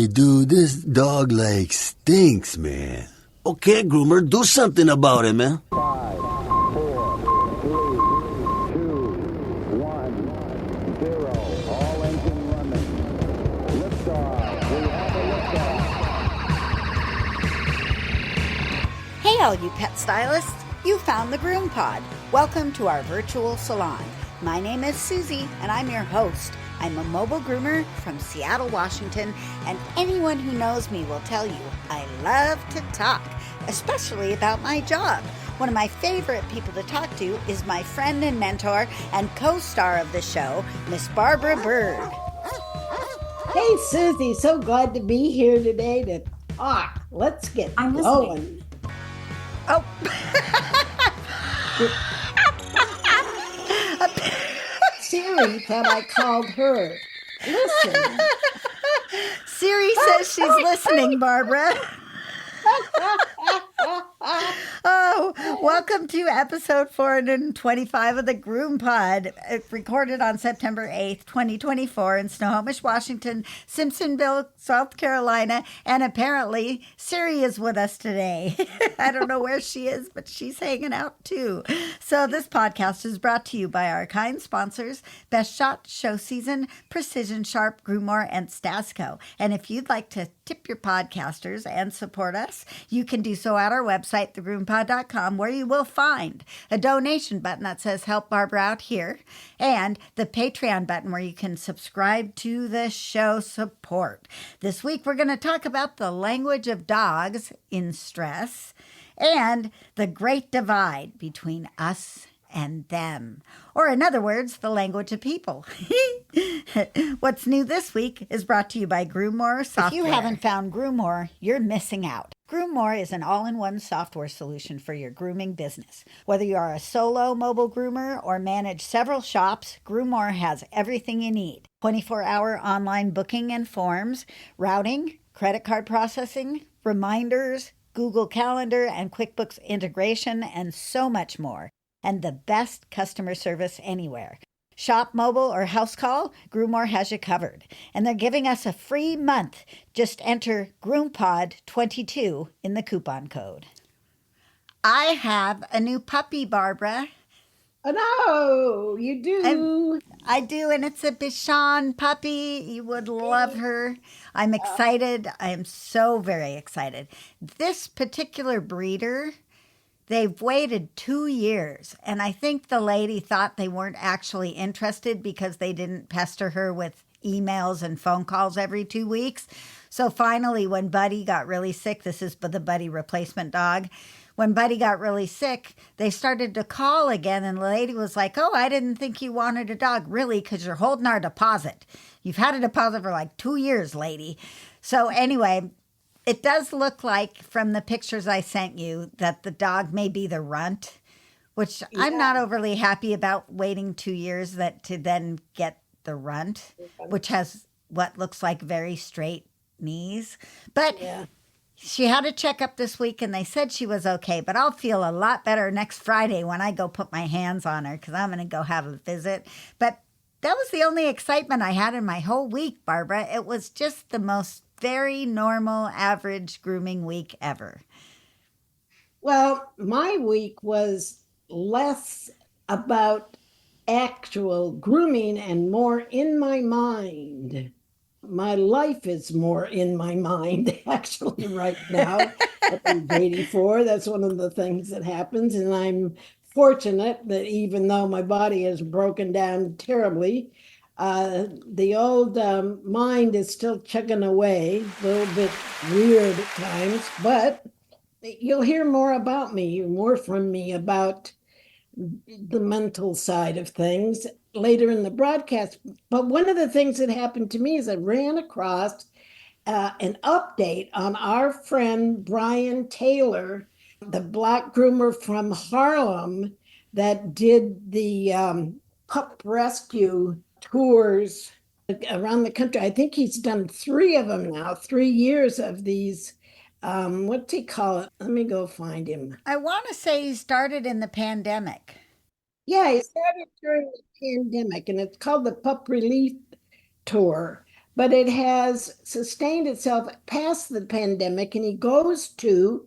Hey, dude, this dog like stinks, man. Okay, groomer, do something about it, man. 5, 4, 3, 2, 1, 0. All engine running. Liftoff. We have a liftoff. Hey, all you pet stylists. You found the GroomPod. Welcome to our virtual salon. My name is Susy, and I'm your host. I'm a mobile groomer from Seattle, Washington, and anyone who knows me will tell you I love to talk, especially about my job. One of my favorite people to talk to is my friend and mentor and co-star of the show, Miss Barbara Berg. Hey, Susie, so glad to be here today to talk. Let's get going. Oh. Siri thought I called her. Listen. Siri says she's listening, Barbara. Oh, welcome to episode 425 of the GroomPod. It's recorded on September 8th, 2024 in Snohomish, Washington, Simpsonville, South Carolina, and apparently Siri is with us today. I don't know where she is, but she's hanging out too. So this podcast is brought to you by our kind sponsors, Best Shot, Show Season, Precision Sharp, Groomer, and Stasco. And if you'd like to tip your podcasters and support us, you can do so at our website, thegroompod.com, where you will find a donation button that says Help Barbara Out Here, and the Patreon button where you can subscribe to the show support. This week, we're going to talk about the language of dogs in stress and the great divide between us and them. Or in other words, the language of people. What's new this week is brought to you by Groomore Software. If you haven't found Groomore, you're missing out. Groomore is an all-in-one software solution for your grooming business. Whether you are a solo mobile groomer or manage several shops, Groomore has everything you need. 24-hour online booking and forms, routing, credit card processing, reminders, Google Calendar and QuickBooks integration, and so much more. And the best customer service anywhere. Shop mobile or house call, Groomore has you covered. And they're giving us a free month. Just enter GroomPod22 in the coupon code. I have a new puppy, Barbara. Oh, no, you do. I do, and it's a Bichon puppy. You would love her. I'm excited. I am so very excited. This particular breeder, they've waited 2 years, and I think the lady thought they weren't actually interested because they didn't pester her with emails and phone calls every 2 weeks. So finally, when Buddy got really sick, this is the Buddy replacement dog. When Buddy got really sick, they started to call again, and the lady was like, oh, I didn't think you wanted a dog. Really? Because you're holding our deposit. You've had a deposit for like 2 years, lady. So anyway, it does look like from the pictures I sent you that the dog may be the runt, which I'm not overly happy about waiting 2 years to then get the runt, which has what looks like very straight knees. But she had a checkup this week and they said she was okay, but I'll feel a lot better next Friday when I go put my hands on her because I'm going to go have a visit. But that was the only excitement I had in my whole week, Barbara. It was just the most very normal, average grooming week ever. Well, my week was less about actual grooming and more in my mind. My life is more in my mind, actually, right now. What I'm waiting for. That's one of the things that happens. And I'm fortunate that even though my body is broken down terribly, the old mind is still chugging away, a little bit weird at times, but you'll hear more about me, more from me about the mental side of things later in the broadcast. But one of the things that happened to me is I ran across an update on our friend Brian Taylor, the Black groomer from Harlem that did the pup rescue tours around the country. I think he's done 3 of them now, 3 years of these. What's he call it? Let me go find him. I want to say he started in the pandemic. Yeah, he started during the pandemic, and it's called the Pup Relief Tour. but it has sustained itself past the pandemic. And he goes to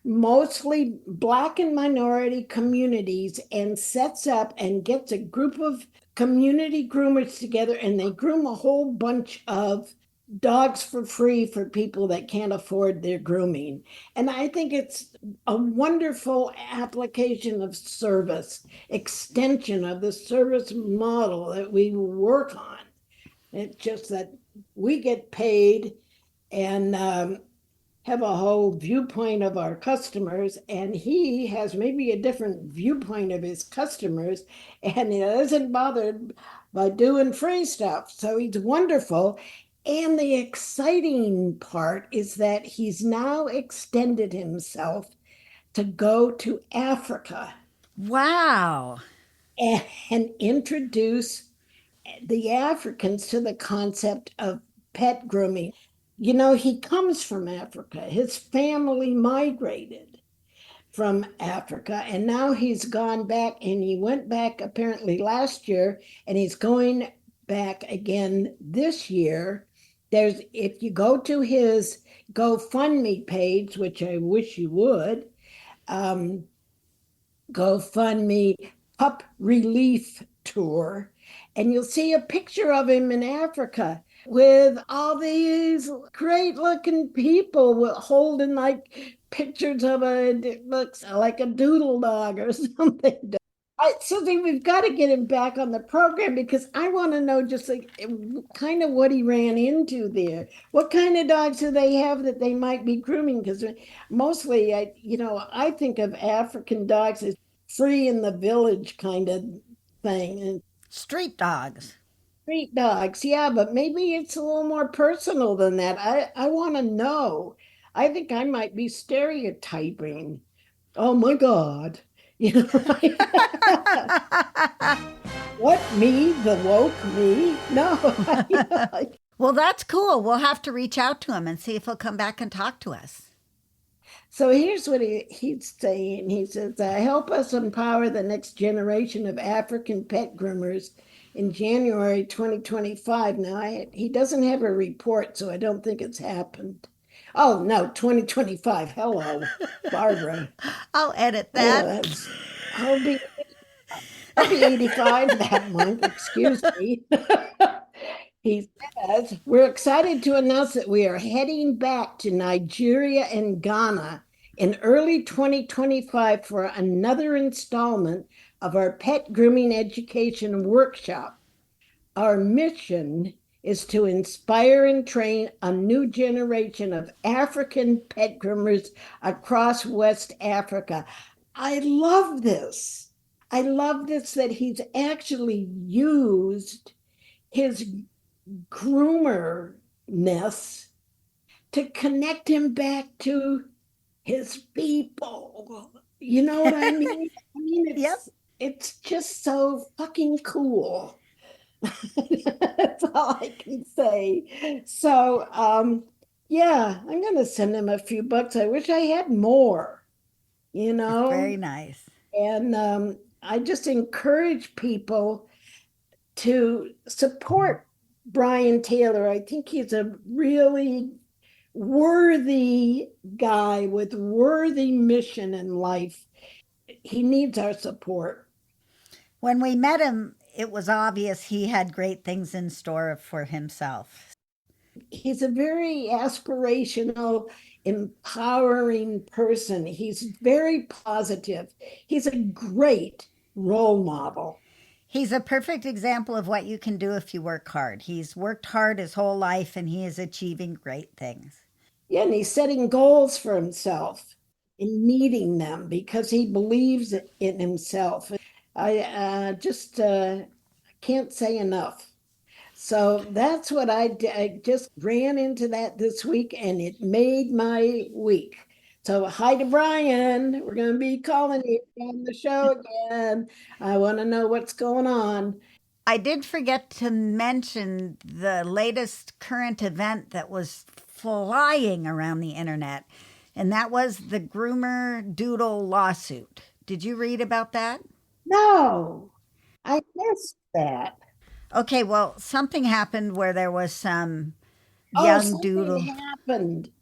mostly Black and minority communities and sets up and gets a group of community groomers together, and they groom a whole bunch of dogs for free for people that can't afford their grooming. And I think it's a wonderful application of service, extension of the service model that we work on. It's just that we get paid and have a whole viewpoint of our customers, and he has maybe a different viewpoint of his customers, and he isn't bothered by doing free stuff. So he's wonderful. And the exciting part is that he's now extended himself to go to Africa Wow. and introduce the Africans to the concept of pet grooming. You know, he comes from Africa. His family migrated from Africa, and now he's gone back, and he went back apparently last year, and he's going back again this year. There's, if you go to his GoFundMe page, which I wish you would, um, GoFundMe Pup Relief Tour, and you'll see a picture of him in Africa with all these great looking people holding like pictures of it looks like a doodle dog or something. Susie, we've got to get him back on the program because I want to know just like kind of what he ran into there. What kind of dogs do they have that they might be grooming? Because mostly, I think of African dogs as free in the village kind of thing. And Street dogs. street dogs, yeah, but maybe it's a little more personal than that. I want to know. I think I might be stereotyping. Oh my God. You know, what, me, the woke me? No. Well, that's cool. We'll have to reach out to him and see if he'll come back and talk to us. So here's what he's saying. He says, help us empower the next generation of African pet groomers in January 2025. Now, he doesn't have a report, so I don't think it's happened. Oh, no, 2025. Hello, Barbara. I'll edit Yeah, that. I'll be 85 that month, excuse me. He says, we're excited to announce that we are heading back to Nigeria and Ghana in early 2025 for another installment of our pet grooming education workshop. Our mission is to inspire and train a new generation of African pet groomers across West Africa. I love this. I love this that he's actually used his groomerness to connect him back to his people. You know what I mean? I mean, Yep. it's just so fucking cool. That's all I can say. So, yeah, I'm gonna send him a few bucks. I wish I had more, you Very know, nice. and I just encourage people to support Brian Taylor. I think he's a really worthy guy with worthy mission in life. He needs our support. When we met him, it was obvious he had great things in store for himself. He's a very aspirational, empowering person. He's very positive. He's a great role model. He's a perfect example of what you can do if you work hard. He's worked hard his whole life and he is achieving great things. Yeah, and he's setting goals for himself and meeting them because he believes in himself. I just can't say enough. So that's what I did. I just ran into that this week and it made my week. So hi to Brian. We're going to be calling you on the show again. I want to know what's going on. I did forget to mention the latest current event that was flying around the internet, and that was the groomer doodle lawsuit. Did you read about that? No, I missed that. Okay, well, something happened where there was some Oh, young doodle.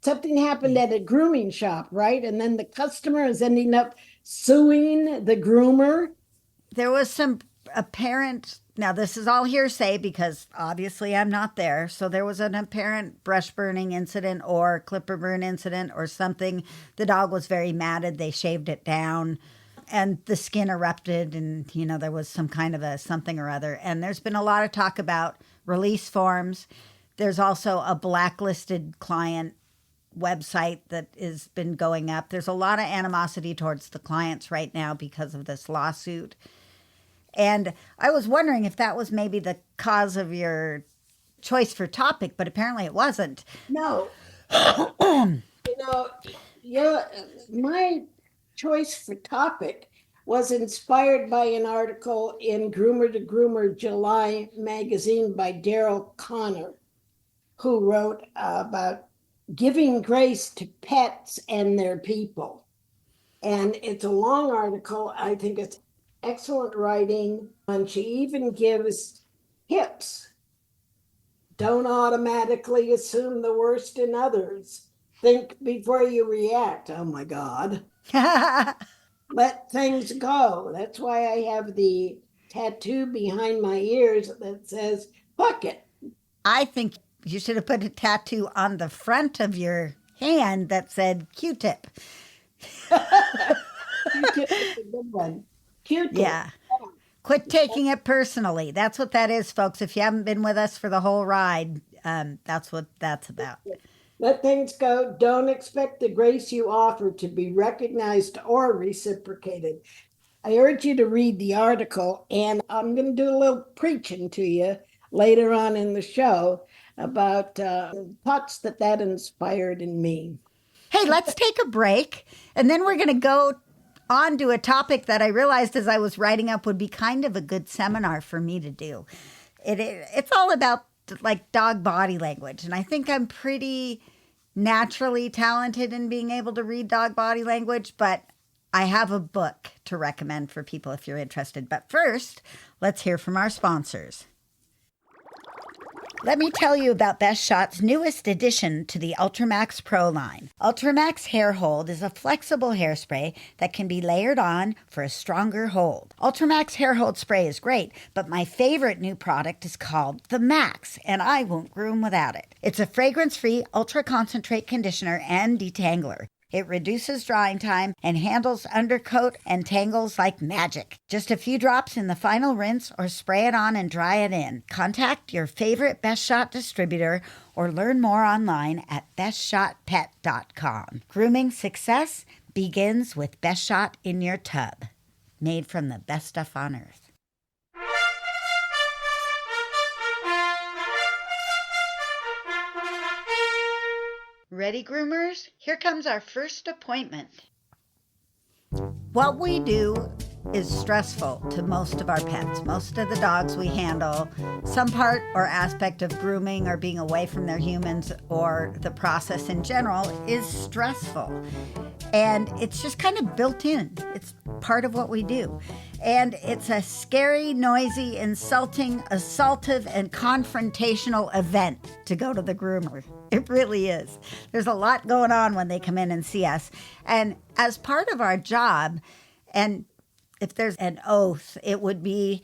something happened at a grooming shop, right? And then the customer is ending up suing the groomer. There was some apparent, now this is all hearsay because obviously I'm not there. So there was an apparent brush burning incident or clipper burn incident or something. The dog was very matted. They shaved it down and the skin erupted and, there was some kind of a something or other. And there's been a lot of talk about release forms. There's also a blacklisted client website that has been going up. There's a lot of animosity towards the clients right now because of this lawsuit. And I was wondering if that was maybe the cause of your choice for topic, but apparently it wasn't. No, yeah, my choice for topic was inspired by an article in Groomer to Groomer July magazine by Daryl Connor, who wrote about giving grace to pets and their people. And it's a long article. I think it's excellent writing. And she even gives tips. Don't automatically assume the worst in others. Think before you react. Oh my God. Let things go. That's why I have the tattoo behind my ears that says, fuck it. I think you should have put a tattoo on the front of your hand that said Q-tip. Q-tip is a good one. Q-tip. Yeah. Quit taking it personally. That's what that is, folks. If you haven't been with us for the whole ride, that's what that's about. Let things go. Don't expect the grace you offer to be recognized or reciprocated. I urge you to read the article, and I'm going to do a little preaching to you later on in the show about thoughts that inspired in me. Hey, let's take a break, and then we're going to go on to a topic that I realized as I was writing up would be kind of a good seminar for me to do. It's all about like dog body language, and I think I'm pretty naturally talented in being able to read dog body language, but I have a book to recommend for people if you're interested. But first, let's hear from our sponsors. Let me tell you about Best Shot's newest addition to the Ultramax Pro line. Ultramax Hair Hold is a flexible hairspray that can be layered on for a stronger hold. Ultramax Hair Hold spray is great, but my favorite new product is called the Max, and I won't groom without it. It's a fragrance-free ultra-concentrate conditioner and detangler. It reduces drying time and handles undercoat and tangles like magic. Just a few drops in the final rinse or spray it on and dry it in. Contact your favorite Best Shot distributor or learn more online at bestshotpet.com. Grooming success begins with Best Shot in your tub. Made from the best stuff on earth. Ready, groomers? Here comes our first appointment. What we do is stressful to most of our pets. Most of the dogs we handle, some part or aspect of grooming or being away from their humans or the process in general is stressful. And it's just kind of built in. It's part of what we do. And it's a scary, noisy, insulting, assaultive, and confrontational event to go to the groomer. It really is. There's a lot going on when they come in and see us. And as part of our job, and if there's an oath, it would be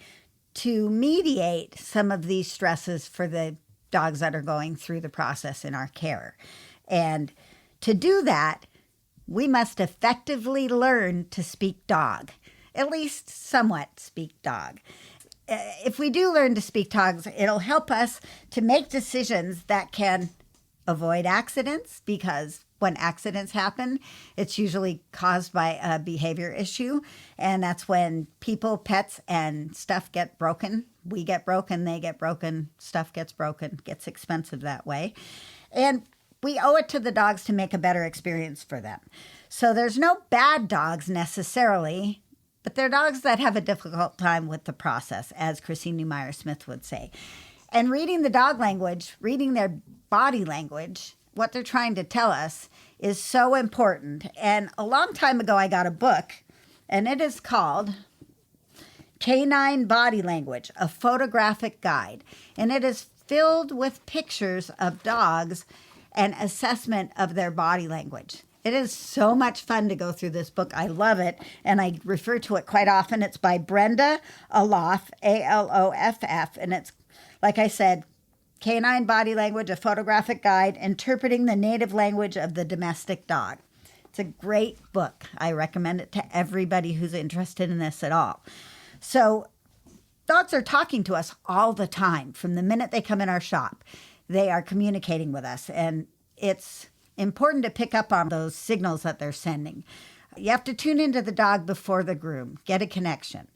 to mediate some of these stresses for the dogs that are going through the process in our care. And to do that, we must effectively learn to speak dog, at least somewhat speak dog. If we do learn to speak dogs, it'll help us to make decisions that can avoid accidents, because when accidents happen, it's usually caused by a behavior issue. And that's when people, pets, and stuff get broken. We get broken, they get broken, stuff gets broken, gets expensive that way. And we owe it to the dogs to make a better experience for them. So there's no bad dogs necessarily, but they're dogs that have a difficult time with the process, as Christine Neumeier Smith would say. And reading the dog language, reading their body language, what they're trying to tell us is so important. And a long time ago, I got a book, and it is called Canine Body Language, a photographic guide. And it is filled with pictures of dogs and assessment of their body language. It is so much fun to go through this book. I love it, and I refer to it quite often. It's by Brenda Aloff, Aloff, and it's, like I said, Canine Body Language, a photographic guide, interpreting the native language of the domestic dog. It's a great book. I recommend it to everybody who's interested in this at all. So dogs are talking to us all the time. From the minute they come in our shop, they are communicating with us, and it's important to pick up on those signals that they're sending. You have to tune into the dog before the groom, get a connection.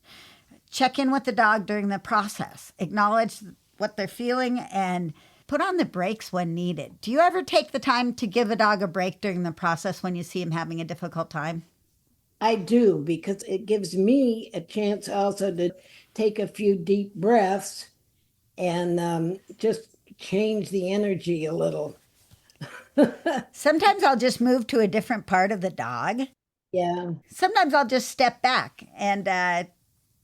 Check in with the dog during the process. Acknowledge what they're feeling and put on the brakes when needed. Do you ever take the time to give a dog a break during the process when you see him having a difficult time? I do, because it gives me a chance also to take a few deep breaths and just change the energy a little. Sometimes I'll just move to a different part of the dog. Yeah. Sometimes I'll just step back and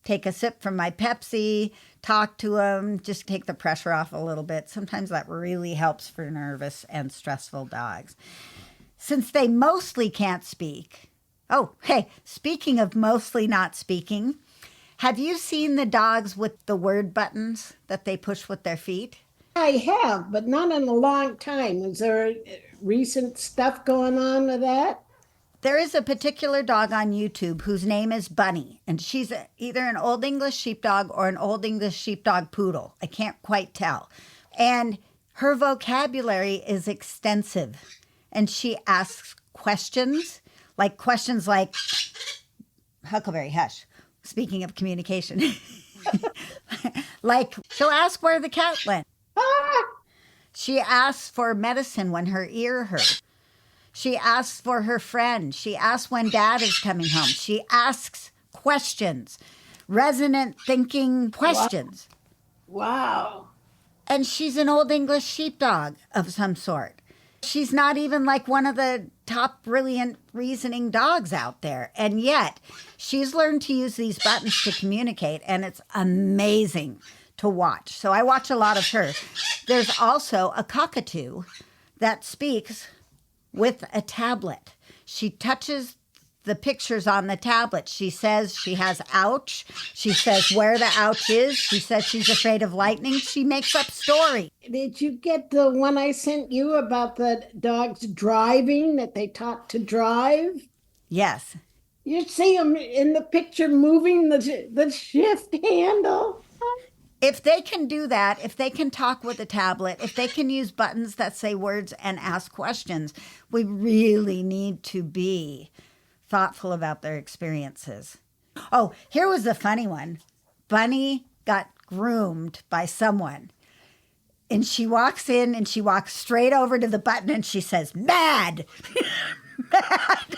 take a sip from my Pepsi, talk to him, just take the pressure off a little bit. Sometimes that really helps for nervous and stressful dogs. Since they mostly can't speak. Oh, hey, speaking of mostly not speaking, have you seen the dogs with the word buttons that they push with their feet? I have, but not in a long time. Is there recent stuff going on with that? There is a particular dog on YouTube whose name is Bunny, and she's either an Old English sheepdog or an Old English sheepdog poodle. I can't quite tell. And her vocabulary is extensive, and she asks questions like Huckleberry, hush. Speaking of communication, like she'll ask where the cat went. She asks for medicine when her ear hurts. She asks for her friend. She asks when dad is coming home. She asks questions, resonant thinking questions. Wow. And she's an Old English sheepdog of some sort. She's not even like one of the top brilliant reasoning dogs out there. And yet she's learned to use these buttons to communicate, and it's amazing to watch. So I watch a lot of her. There's also a cockatoo that speaks with a tablet. She touches the pictures on the tablet. She says she has ouch. She says where the ouch is. She says she's afraid of lightning. She makes up story. Did you get the one I sent you about the dogs driving, that they taught to drive? Yes. You see them in the picture moving the shift handle. If they can do that, if they can talk with a tablet, if they can use buttons that say words and ask questions, we really need to be thoughtful about their experiences. Oh, here was the funny one. Bunny got groomed by someone. And she walks in and she walks straight over to the button and she says, "Mad!" Mad!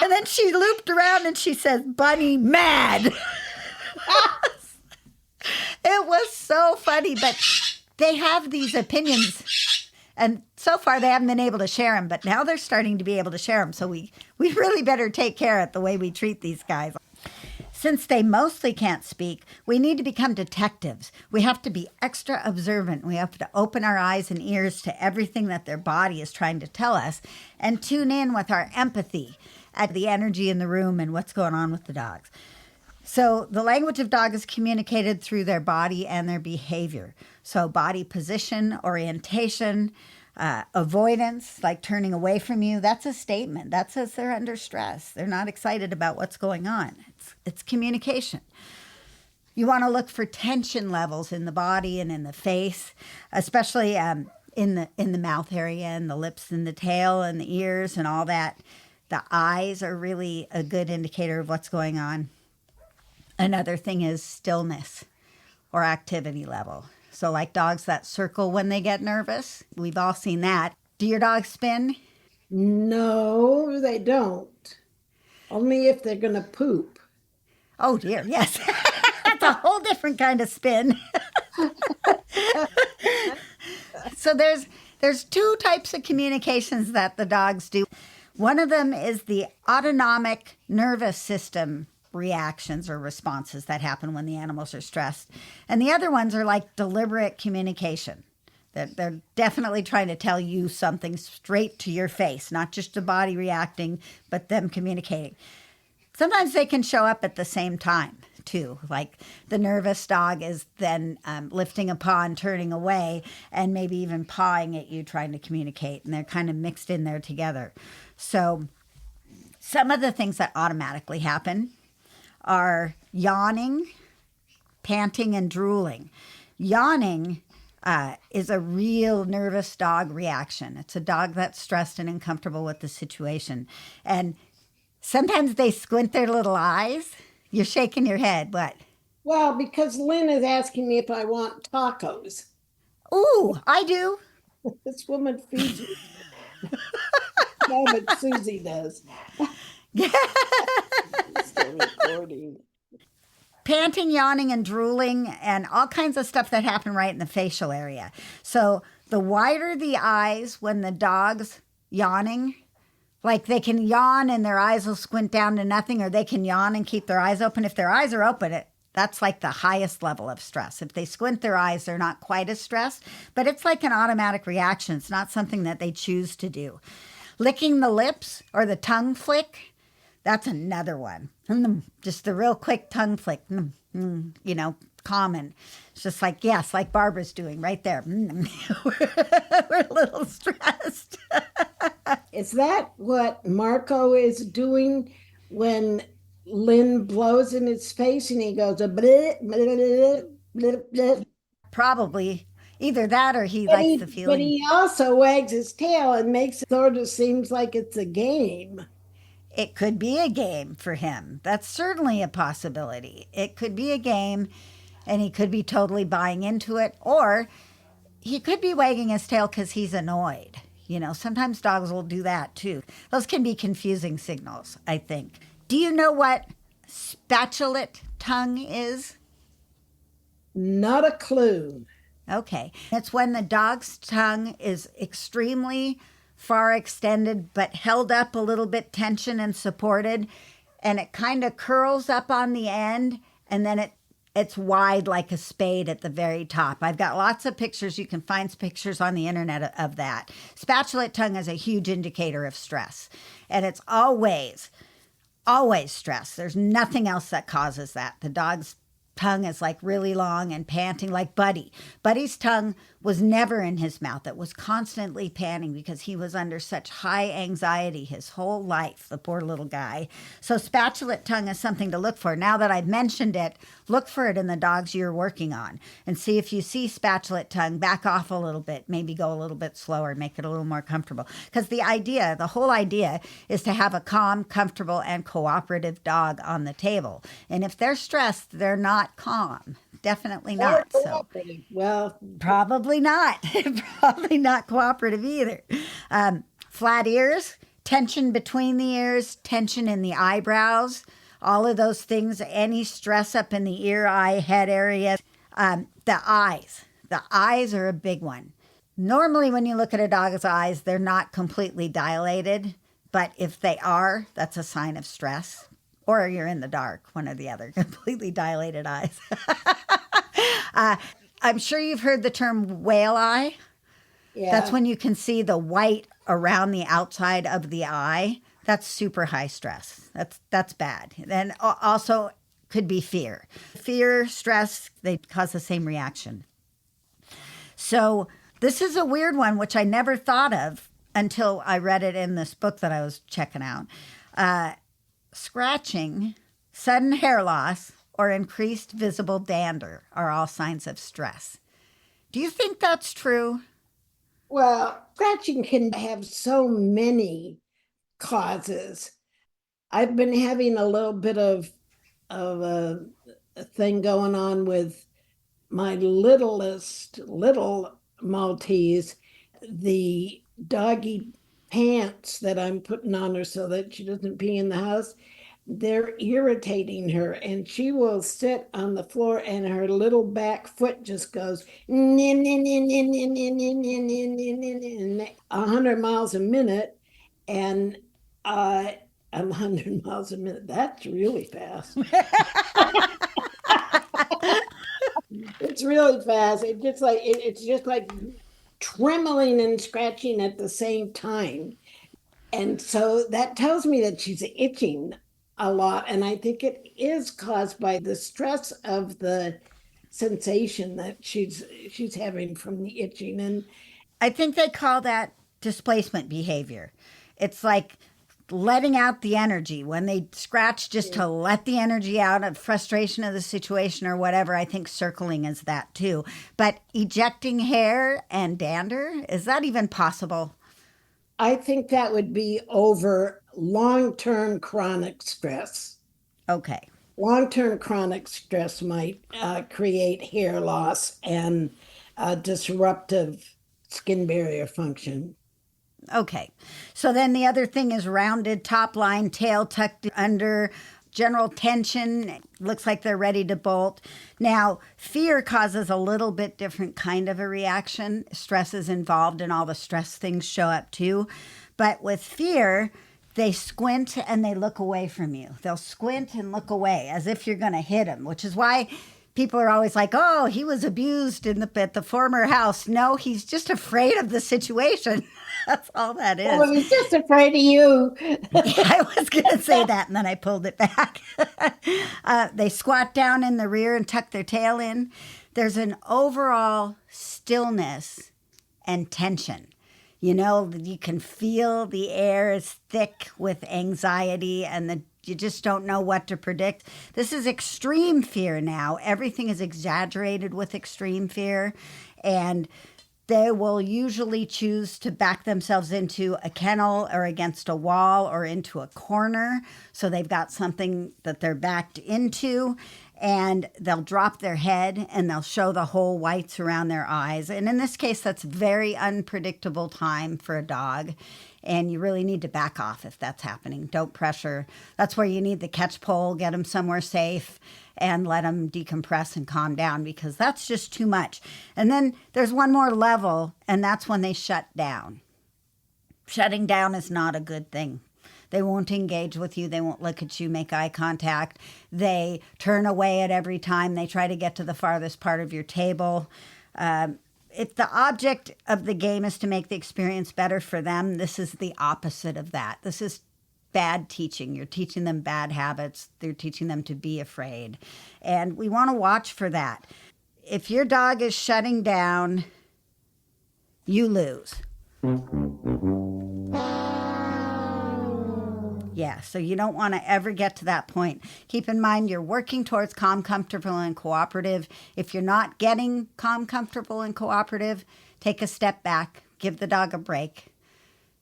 And then she looped around and she says, "Bunny, mad!" It was so funny, but they have these opinions, and so far they haven't been able to share them, but now they're starting to be able to share them, so we really better take care of the way we treat these guys. Since they mostly can't speak, we need to become detectives. We have to be extra observant. We have to open our eyes and ears to everything that their body is trying to tell us and tune in with our empathy at the energy in the room and what's going on with the dogs. So the language of dog is communicated through their body and their behavior. So body position, orientation, avoidance, like turning away from you, that's a statement. That says they're under stress. They're not excited about what's going on. It's communication. You want to look for tension levels in the body and in the face, especially in the mouth area and the lips and the tail and the ears and all that. The eyes are really a good indicator of what's going on. Another thing is stillness or activity level. So like dogs that circle when they get nervous, we've all seen that. Do your dogs spin? No, they don't. Only if they're going to poop. Oh dear, yes. That's a whole different kind of spin. So there's two types of communications that the dogs do. One of them is the autonomic nervous system reactions or responses that happen when the animals are stressed. And the other ones are like deliberate communication. They're definitely trying to tell you something straight to your face, not just the body reacting, but them communicating. Sometimes they can show up at the same time, too. Like the nervous dog is then lifting a paw and turning away, and maybe even pawing at you, trying to communicate. And they're kind of mixed in there together. So some of the things that automatically happen are yawning, panting, and drooling. Yawning is a real nervous dog reaction. It's a dog that's stressed and uncomfortable with the situation. And sometimes they squint their little eyes. You're shaking your head. What? Well, because Lynn is asking me if I want tacos. Ooh, I do. This woman feeds me. No, but Susie does. Still recording. Panting, yawning, and drooling, and all kinds of stuff that happen right in the facial area. So the wider the eyes when the dog's yawning, like they can yawn and their eyes will squint down to nothing, or they can yawn and keep their eyes open. If their eyes are open, that's like the highest level of stress. If they squint their eyes, they're not quite as stressed, but it's like an automatic reaction. It's not something that they choose to do. Licking the lips or the tongue flick, that's another one. Just the real quick tongue flick, common. It's just like, yes, like Barbara's doing right there. We're a little stressed. Is that what Marco is doing when Lynn blows in his face and he goes, bleh, bleh, bleh, bleh. Probably either that or he But likes the feeling. But he also wags his tail and makes it sort of seems like it's a game. It could be a game for him. That's certainly a possibility. It could be a game and he could be totally buying into it, or he could be wagging his tail because he's annoyed. Sometimes dogs will do that too. Those can be confusing signals, I think. Do you know what spatulate tongue is? Not a clue. Okay. It's when the dog's tongue is extremely far extended, but held up a little bit, tension and supported, and it kind of curls up on the end, and then it's wide like a spade at the very top. I've got lots of pictures. You can find pictures on the internet of that. Spatulate tongue is a huge indicator of stress, and it's always stress. There's nothing else that causes that. The dog's tongue is like really long and panting like Buddy. Buddy's tongue was never in his mouth. It was constantly panting because he was under such high anxiety his whole life, the poor little guy. So spatulate tongue is something to look for. Now that I've mentioned it, look for it in the dogs you're working on and see if you see spatulate tongue, back off a little bit, maybe go a little bit slower, make it a little more comfortable. Because the whole idea is to have a calm, comfortable, and cooperative dog on the table. And if they're stressed, they're not calm. Definitely not. So, well, probably not. Probably not cooperative either. Flat ears, tension between the ears, tension in the eyebrows, all of those things, any stress up in the ear, eye, head area. The eyes are a big one. Normally, when you look at a dog's eyes, they're not completely dilated, but if they are, that's a sign of stress. Or you're in the dark, one or the other, completely dilated eyes. I'm sure you've heard the term whale eye. yeah. That's when you can see the white around the outside of the eye. That's super high stress. That's bad. And also could be fear. Fear, stress, they cause the same reaction. So this is a weird one, which I never thought of until I read it in this book that I was checking out. Scratching, sudden hair loss, or increased visible dander are all signs of stress. Do you think that's true? Well, scratching can have so many causes. I've been having a little bit of a thing going on with my little Maltese, the doggy pants that I'm putting on her so that she doesn't pee in the house. They're irritating her, and she will sit on the floor and her little back foot just goes 100 miles a minute. And 100 miles a minute. That's really fast. It's really fast. It's just like trembling and scratching at the same time. And so that tells me that she's itching a lot. And I think it is caused by the stress of the sensation that she's having from the itching. And I think they call that displacement behavior. It's like letting out the energy when they scratch, just to let the energy out of frustration of the situation or whatever. I think circling is that too. But ejecting hair and dander, is that even possible? I think that would be over long-term chronic stress. Okay. Long-term chronic stress might create hair loss and disruptive skin barrier function. Okay. So then the other thing is rounded top line, tail tucked under, general tension. Looks like they're ready to bolt. Now, fear causes a little bit different kind of a reaction. Stress is involved and all the stress things show up too. But with fear, they squint and they look away from you. They'll squint and look away as if you're going to hit them, which is why people are always like, "Oh, he was abused at the former house." No, he's just afraid of the situation. That's all that is. Oh, he's just afraid of you. I was going to say that, and then I pulled it back. They squat down in the rear and tuck their tail in. There's an overall stillness and tension. You know, you can feel the air is thick with anxiety, and you just don't know what to predict. This is extreme fear now. Everything is exaggerated with extreme fear, and they will usually choose to back themselves into a kennel or against a wall or into a corner. So they've got something that they're backed into, and they'll drop their head and they'll show the whole whites around their eyes. And in this case, that's very unpredictable time for a dog. And you really need to back off if that's happening. Don't pressure. That's where you need the catch pole, get them somewhere safe, and let them decompress and calm down, because that's just too much. And then there's one more level, and that's when they shut down. Shutting down is not a good thing. They won't engage with you. They won't look at you, make eye contact. They turn away at every time they try to get to the farthest part of your table. If the object of the game is to make the experience better for them, this is the opposite of that. This is bad teaching. You're teaching them bad habits. They're teaching them to be afraid. And we want to watch for that. If your dog is shutting down, you lose. Yeah, so you don't want to ever get to that point. Keep in mind, you're working towards calm, comfortable, and cooperative. If you're not getting calm, comfortable, and cooperative, take a step back, give the dog a break,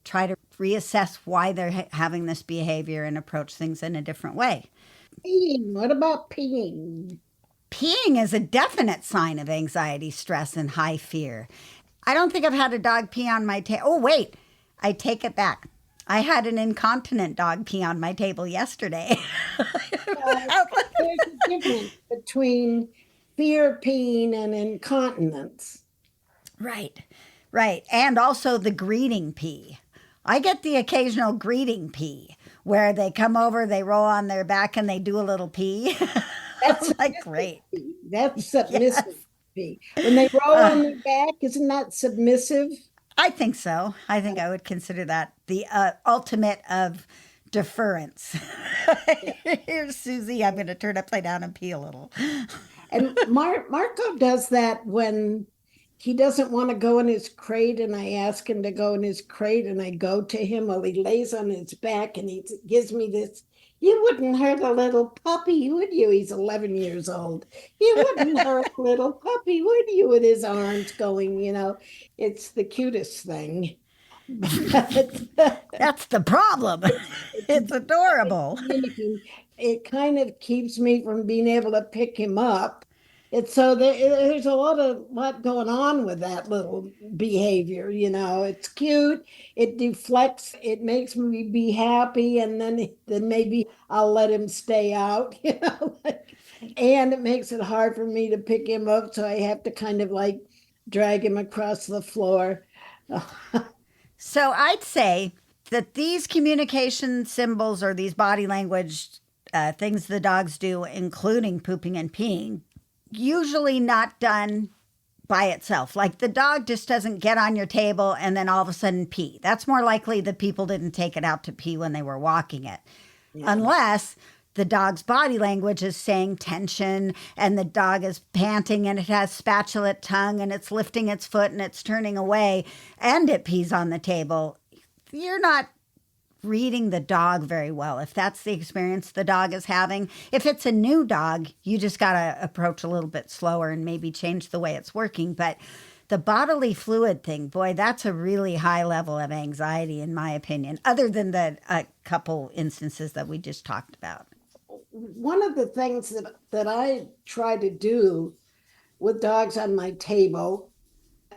try to reassess why they're having this behavior and approach things in a different way. Peeing. What about peeing? Peeing is a definite sign of anxiety, stress, and high fear. I don't think I've had a dog pee on my table. Oh, wait, I take it back. I had an incontinent dog pee on my table yesterday. There's a difference between fear peeing and incontinence. Right, right. And also the greeting pee. I get the occasional greeting pee where they come over, they roll on their back, and they do a little pee. That's like great. Pee. That's submissive pee. When they roll on their back, isn't that submissive? I think so. I think I would consider that the ultimate of deference. Here's Susie. I'm going to turn upside down and pee a little. And Marco does that when he doesn't want to go in his crate, and I ask him to go in his crate, and I go to him while he lays on his back, and he gives me this, "You wouldn't hurt a little puppy, would you?" He's 11 years old. "You wouldn't hurt a little puppy, would you?" With his arms going, it's the cutest thing. That's the problem. It's adorable. It kind of keeps me from being able to pick him up. It's so there's a lot going on with that little behavior. It's cute. It deflects. It makes me be happy, and then maybe I'll let him stay out. And it makes it hard for me to pick him up, so I have to kind of drag him across the floor. So I'd say that these communication symbols or these body language things the dogs do, including pooping and peeing, usually not done by itself. Like the dog just doesn't get on your table and then all of a sudden pee. That's more likely that people didn't take it out to pee when they were walking it. Yeah. Unless the dog's body language is saying tension and the dog is panting and it has spatulate tongue and it's lifting its foot and it's turning away and it pees on the table. You're not reading the dog very well if that's the experience the dog is having. If it's a new dog, you just got to approach a little bit slower and maybe change the way it's working. But the bodily fluid thing, boy, that's a really high level of anxiety, in my opinion, other than the couple instances that we just talked about. One of the things that I try to do with dogs on my table,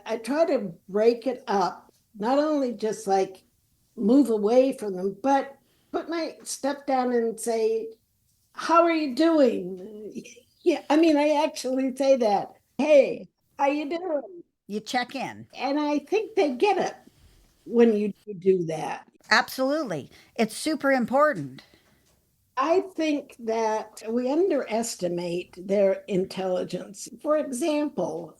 I try to break it up, not only just like move away from them, but put my step down and say, how are you doing? Yeah, I mean, I actually say that. Hey, how you doing? You check in. And I think they get it when you do that. Absolutely. It's super important. I think that we underestimate their intelligence. For example,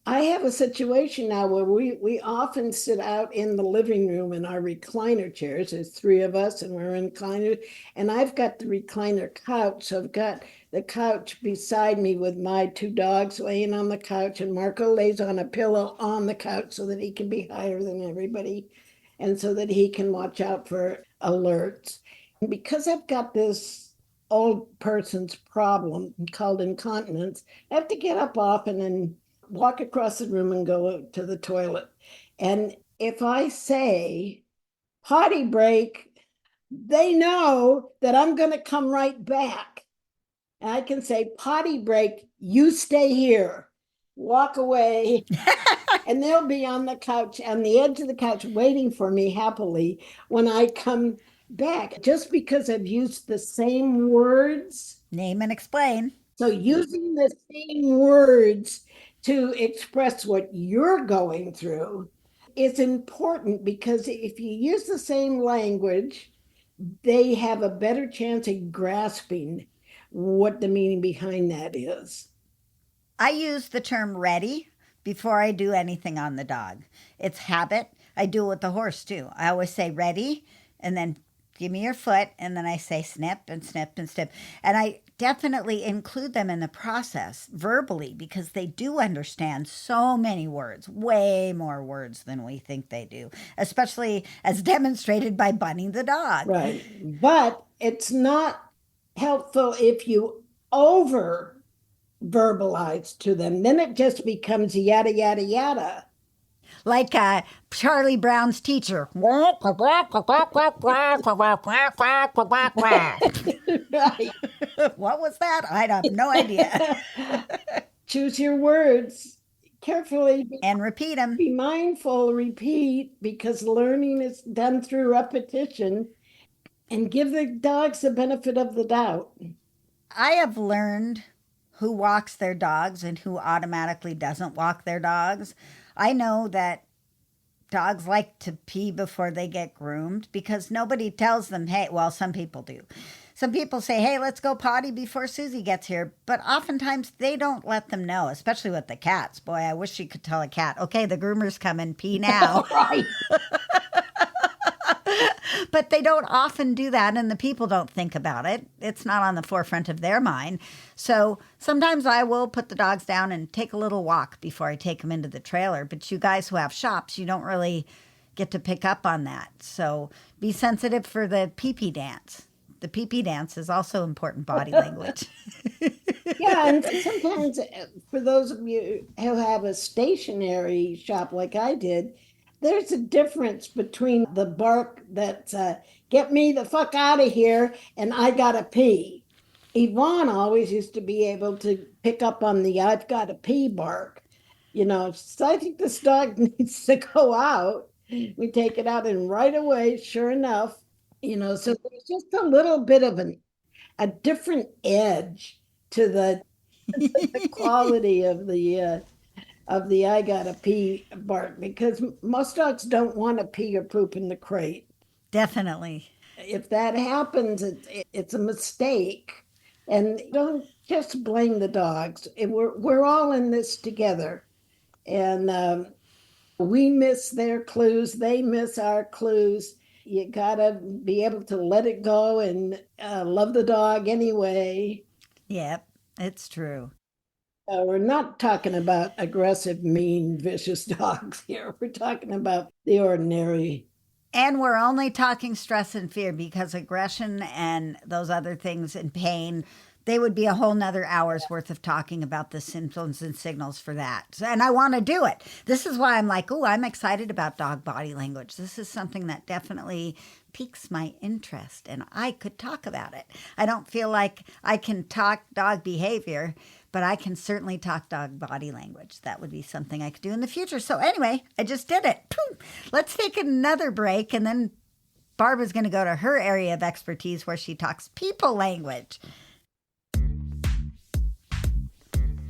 I have a situation now where we often sit out in the living room in our recliner chairs. There's three of us and we're in recliners. And I've got the recliner couch. So I've got the couch beside me with my two dogs laying on the couch. And Marco lays on a pillow on the couch so that he can be higher than everybody and so that he can watch out for alerts. And because I've got this old person's problem called incontinence, I have to get up often and walk across the room and go to the toilet. And if I say potty break, they know that I'm going to come right back. And I can say potty break, you stay here, walk away. And they'll be on the couch, on the edge of the couch, waiting for me happily when I come back, just because I've used the same words. Name and explain. So using the same words to express what you're going through is important, because if you use the same language, they have a better chance of grasping what the meaning behind that is. I use the term ready before I do anything on the dog. It's habit. I do it with the horse too. I always say ready and then give me your foot, and then I say snip and snip and snip. And I definitely include them in the process verbally because they do understand so many words, way more words than we think they do, especially as demonstrated by bunning the dog. Right. But it's not helpful if you over verbalize to them. Then it just becomes yada, yada, yada. Like Charlie Brown's teacher. Right. What was that? I have no idea. Choose your words carefully and repeat them. Be mindful, repeat, because learning is done through repetition, and give the dogs the benefit of the doubt. I have learned who walks their dogs and who automatically doesn't walk their dogs. I know that dogs like to pee before they get groomed because nobody tells them, hey, well, some people do. Some people say, hey, let's go potty before Susy gets here. But oftentimes they don't let them know, especially with the cats. Boy, I wish you could tell a cat, okay, the groomer's coming, pee now. Right. But they don't often do that, and the people don't think about it. It's not on the forefront of their mind. So sometimes I will put the dogs down and take a little walk before I take them into the trailer. But you guys who have shops, you don't really get to pick up on that. So be sensitive for the pee-pee dance. The pee-pee dance is also important body language. Yeah, and sometimes for those of you who have a stationary shop like I did, there's a difference between the bark that's get me the fuck out of here and I gotta pee. Yvonne always used to be able to pick up on the I've gotta pee bark. So I think this dog needs to go out. We take it out and right away, sure enough, so there's just a little bit of a different edge to the quality of the I gotta pee bark, because most dogs don't want to pee or poop in the crate. Definitely. If that happens, it's a mistake. And don't just blame the dogs. We're all in this together. And we miss their clues, they miss our clues. You gotta be able to let it go and love the dog anyway. Yep, it's true. We're not talking about aggressive, mean, vicious dogs here. We're talking about the ordinary. And we're only talking stress and fear because aggression and those other things and pain, they would be a whole nother hour's worth of talking about the symptoms and signals for that. And I want to do it. This is why I'm like, oh, I'm excited about dog body language. This is something that definitely piques my interest and I could talk about it. I don't feel like I can talk dog behavior, but I can certainly talk dog body language. That would be something I could do in the future. So, anyway, I just did it. Let's take another break, and then Barbara's going to go to her area of expertise where she talks people language.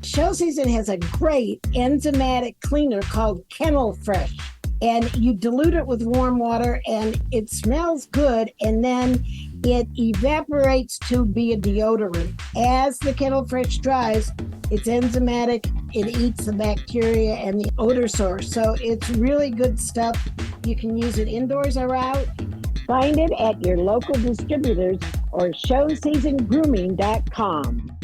Show Season has a great enzymatic cleaner called Kennel Fresh. And you dilute it with warm water and it smells good. And then it evaporates to be a deodorant. As the Kennel Fresh dries, it's enzymatic. It eats the bacteria and the odor source. So it's really good stuff. You can use it indoors or out. Find it at your local distributors or showseasongrooming.com.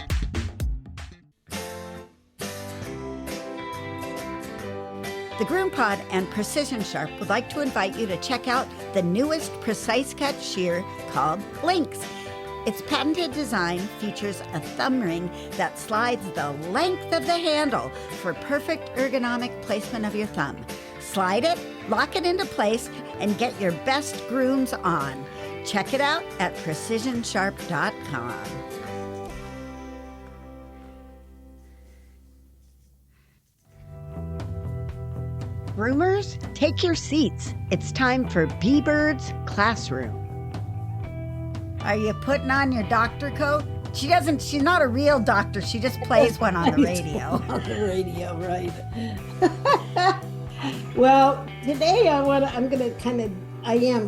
The GroomPod and Precision Sharp would like to invite you to check out the newest precise cut shear called Lynx. Its patented design features a thumb ring that slides the length of the handle for perfect ergonomic placement of your thumb. Slide it, lock it into place, and get your best grooms on. Check it out at precisionsharp.com. Groomers, take your seats. It's time for B-Bird's Classroom. Are you putting on your doctor coat? She's not a real doctor. She just plays one on the radio. On the radio, right. Well, today I am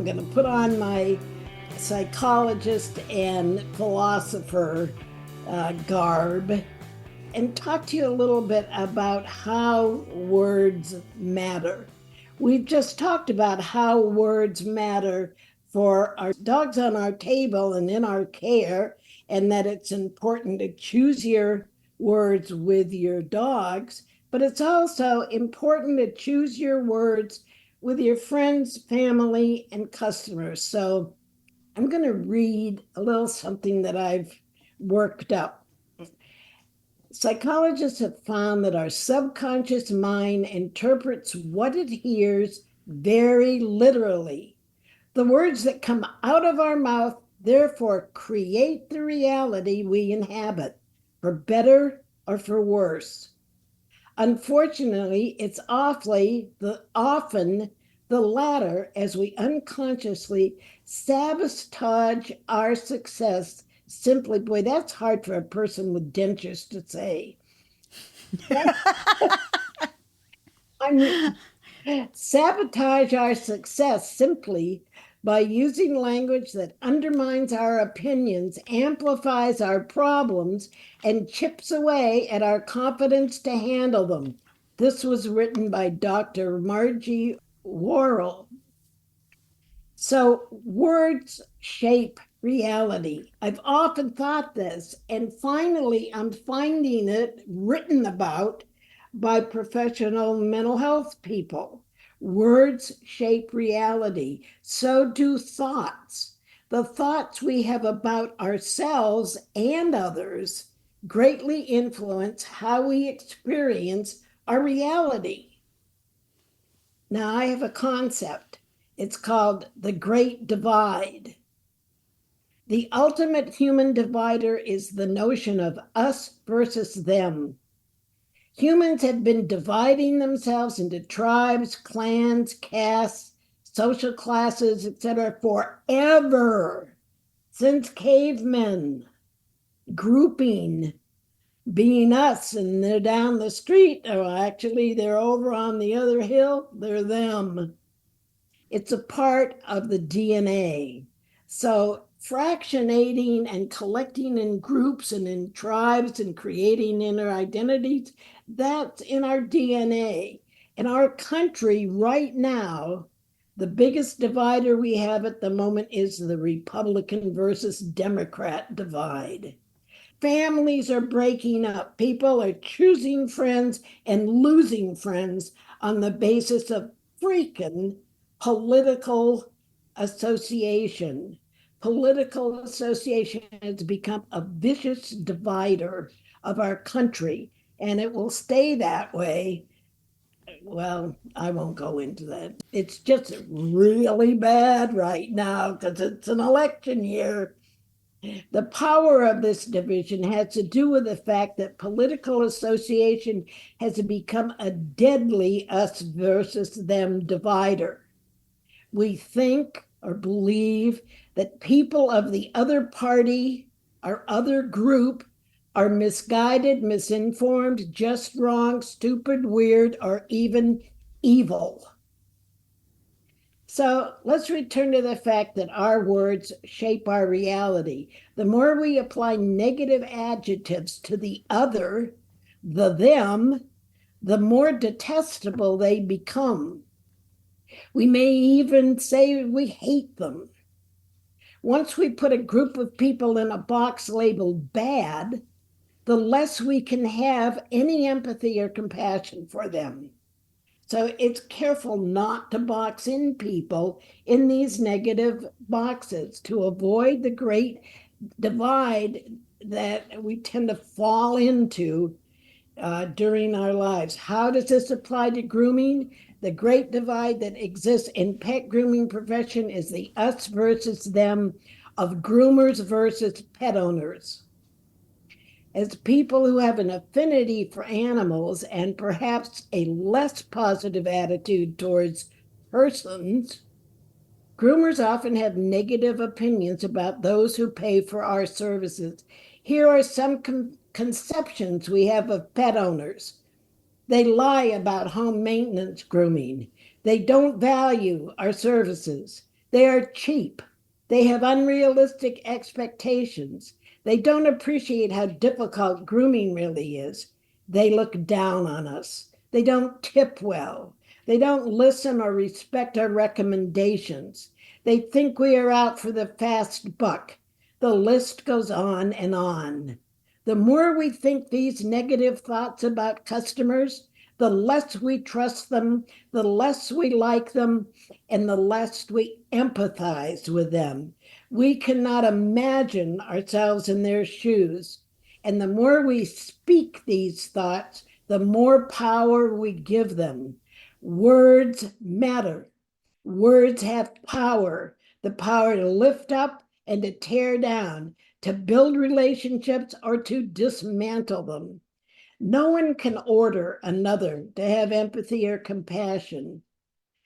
going to put on my psychologist and philosopher garb and talk to you a little bit about how words matter. We've just talked about how words matter for our dogs on our table and in our care, and that it's important to choose your words with your dogs, but it's also important to choose your words with your friends, family, and customers. So I'm going to read a little something that I've worked up. Psychologists have found that our subconscious mind interprets what it hears very literally. The words that come out of our mouth, therefore, create the reality we inhabit, for better or for worse. Unfortunately, it's often the latter, as we unconsciously sabotage our success. Simply, boy, that's hard for a person with dentures to say. Sabotage our success simply by using language that undermines our opinions, amplifies our problems, and chips away at our confidence to handle them. This was written by Dr. Margie Worrell. So words shape reality. I've often thought this, and finally I'm finding it written about by professional mental health people. Words shape reality. So do thoughts. The thoughts we have about ourselves and others greatly influence how we experience our reality. Now, I have a concept. It's called the Great Divide. The ultimate human divider is the notion of us versus them. Humans have been dividing themselves into tribes, clans, castes, social classes, etc. forever, since cavemen. Grouping, being us, and they're down the street, or actually they're over on the other hill, they're them. It's a part of the DNA. So fractionating and collecting in groups and in tribes and creating inner identities, that's in our DNA. In our country right now, the biggest divider we have at the moment is the Republican versus Democrat divide. Families are breaking up. People are choosing friends and losing friends on the basis of freaking political association. Political association has become a vicious divider of our country, and it will stay that way. Well, I won't go into that. It's just really bad right now because it's an election year. The power of this division has to do with the fact that political association has become a deadly us versus them divider. We think or believe that people of the other party or other group are misguided, misinformed, just wrong, stupid, weird, or even evil. So let's return to the fact that our words shape our reality. The more we apply negative adjectives to the other, the them, the more detestable they become. We may even say we hate them. Once we put a group of people in a box labeled bad, the less we can have any empathy or compassion for them. So it's careful not to box in people in these negative boxes to avoid the great divide that we tend to fall into during our lives. How does this apply to grooming? The great divide that exists in pet grooming profession is the us versus them of groomers versus pet owners. As people who have an affinity for animals and perhaps a less positive attitude towards persons, groomers often have negative opinions about those who pay for our services. Here are some conceptions we have of pet owners. They lie about home maintenance grooming. They don't value our services. They are cheap. They have unrealistic expectations. They don't appreciate how difficult grooming really is. They look down on us. They don't tip well. They don't listen or respect our recommendations. They think we are out for the fast buck. The list goes on and on. The more we think these negative thoughts about customers, the less we trust them, the less we like them, and the less we empathize with them. We cannot imagine ourselves in their shoes. And the more we speak these thoughts, the more power we give them. Words matter. Words have power, the power to lift up and to tear down, to build relationships or to dismantle them. No one can order another to have empathy or compassion.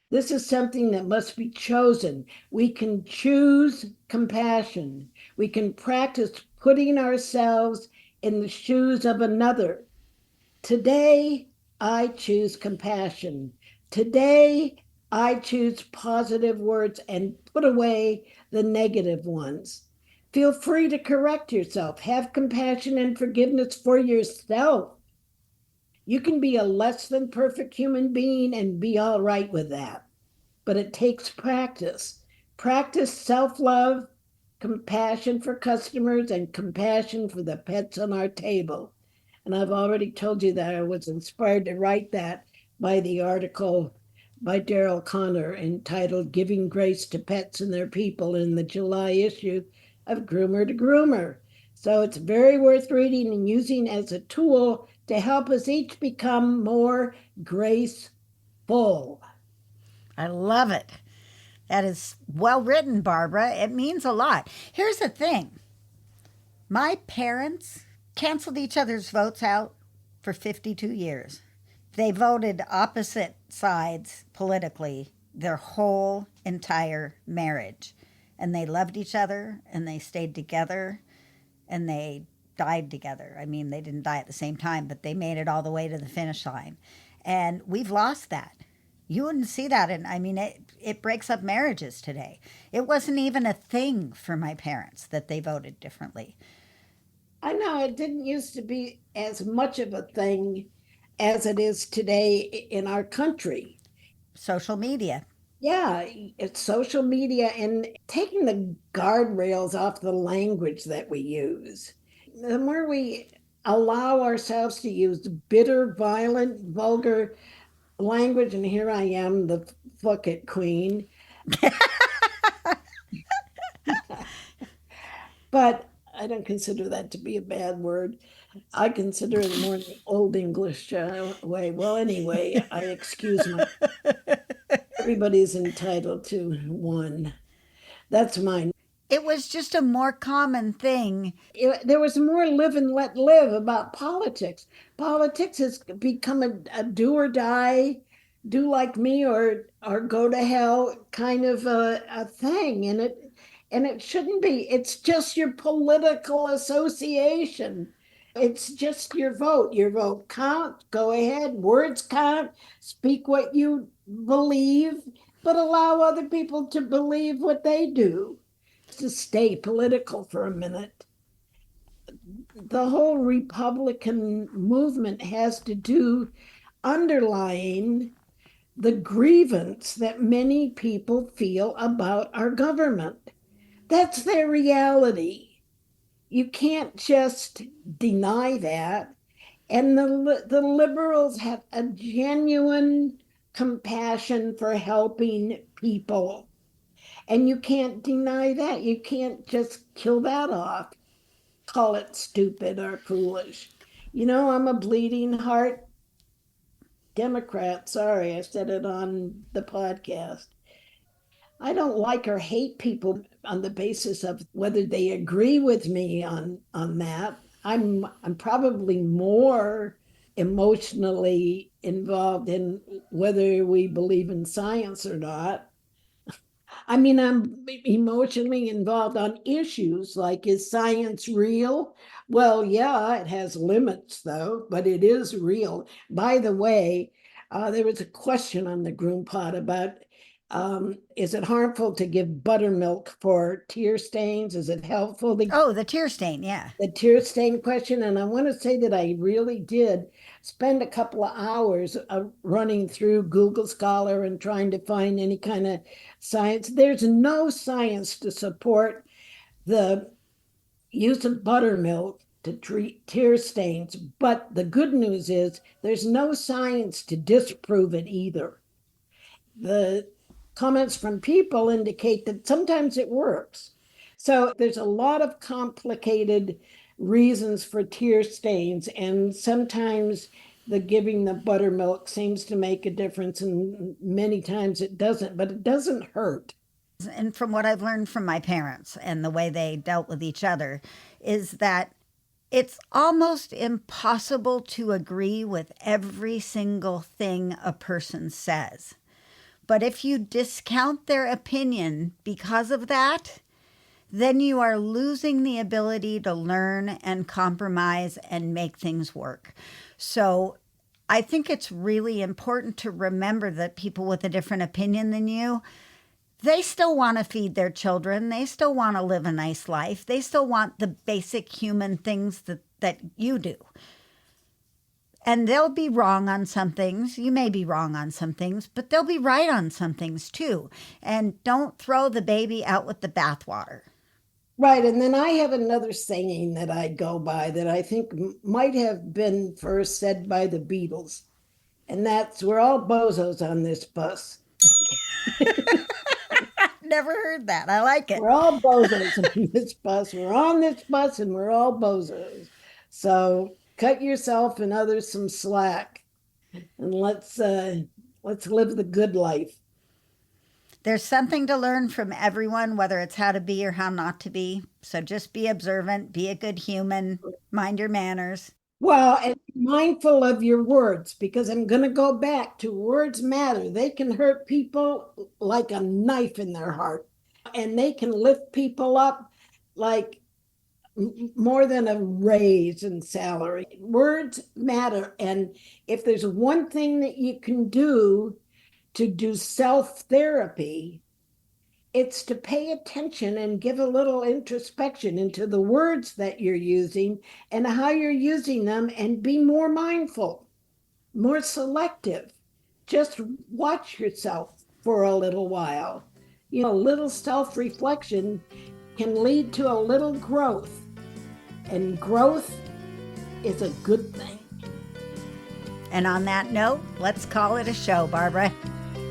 This is something that must be chosen. We can choose compassion. We can practice putting ourselves in the shoes of another. Today, I choose compassion. Today, I choose positive words and put away the negative ones. Feel free to correct yourself. Have compassion and forgiveness for yourself. You can be a less than perfect human being and be all right with that. But it takes practice. Practice self-love, compassion for customers, and compassion for the pets on our table. And I've already told you that I was inspired to write that by the article by Daryl Connor entitled Giving Grace to Pets and Their People in the July issue of Groomer to Groomer. So it's very worth reading and using as a tool to help us each become more graceful. I love it. That is well written, Barbara. It means a lot. Here's the thing, my parents canceled each other's votes out for 52 years. They voted opposite sides politically their whole entire marriage. And they loved each other and they stayed together and they died together. I mean, they didn't die at the same time, but they made it all the way to the finish line. And we've lost that. You wouldn't see that. And I mean, it breaks up marriages today. It wasn't even a thing for my parents that they voted differently. I know it didn't used to be as much of a thing as it is today in our country. Social media. Yeah, it's social media and taking the guardrails off the language that we use. The more we allow ourselves to use bitter, violent, vulgar language, and here I am, the fuck it queen. But I don't consider that to be a bad word. I consider it more in the old English way. Well, anyway, I excuse my. Everybody's entitled to one. That's mine. It was just a more common thing. There was more live and let live about politics. Politics has become a do or die, do like me or go to hell kind of a thing, and it shouldn't be. It's just your political association. It's just your vote. Your vote counts. Go ahead. Words count. Speak what you believe, but allow other people to believe what they do. To stay political for a minute, the whole Republican movement has to do underlying the grievance that many people feel about our government. That's their reality. You can't just deny that. And the liberals have a genuine compassion for helping people. And you can't deny that. You can't just kill that off, call it stupid or foolish. I'm a bleeding heart Democrat. Sorry, I said it on the podcast. I don't like or hate people on the basis of whether they agree with me on that. I'm probably more emotionally involved in whether we believe in science or not. I mean, I'm emotionally involved on issues like, is science real? Well, yeah, it has limits though, but it is real. By the way, there was a question on the GroomPod about, is it harmful to give buttermilk for tear stains? Is it helpful to Oh, the tear stain. Yeah. the tear stain question? And I want to say that I really did spend a couple of hours running through Google Scholar and trying to find any kind of science. There's no science to support the use of buttermilk to treat tear stains. But the good news is there's no science to disprove it either. The comments from people indicate that sometimes it works. So there's a lot of complicated reasons for tear stains, and sometimes the giving the buttermilk seems to make a difference, and many times it doesn't, but it doesn't hurt. And from what I've learned from my parents and the way they dealt with each other, is that it's almost impossible to agree with every single thing a person says. But if you discount their opinion because of that, then you are losing the ability to learn and compromise and make things work. So I think it's really important to remember that people with a different opinion than you, they still want to feed their children. They still want to live a nice life. They still want the basic human things that you do. And they'll be wrong on some things. You may be wrong on some things, but they'll be right on some things too. And don't throw the baby out with the bathwater. Right. And then I have another saying that I go by that I think might have been first said by the Beatles. And that's, we're all bozos on this bus. Never heard that. I like it. We're all bozos on this bus. We're on this bus and we're all bozos. So cut yourself and others some slack, and let's live the good life. There's something to learn from everyone, whether it's how to be or how not to be. So just be observant, be a good human, mind your manners. Well, and be mindful of your words, because I'm going to go back to words matter. They can hurt people like a knife in their heart, and they can lift people up like more than a raise in salary. Words matter. And if there's one thing that you can do to do self-therapy. It's to pay attention and give a little introspection into the words that you're using and how you're using them, and be more mindful, more selective. Just watch yourself for a little while. A little self-reflection can lead to a little growth, and growth is a good thing. And on that note, let's call it a show, Barbara.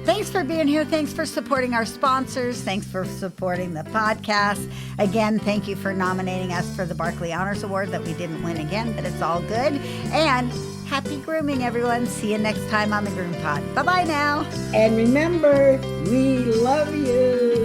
Thanks for being here. Thanks for supporting our sponsors. Thanks for supporting the podcast. Again, thank you for nominating us for the Barkley Honors Award that we didn't win again, but it's all good. And happy grooming, everyone. See you next time on the GroomPod. Bye-bye now. And remember, we love you.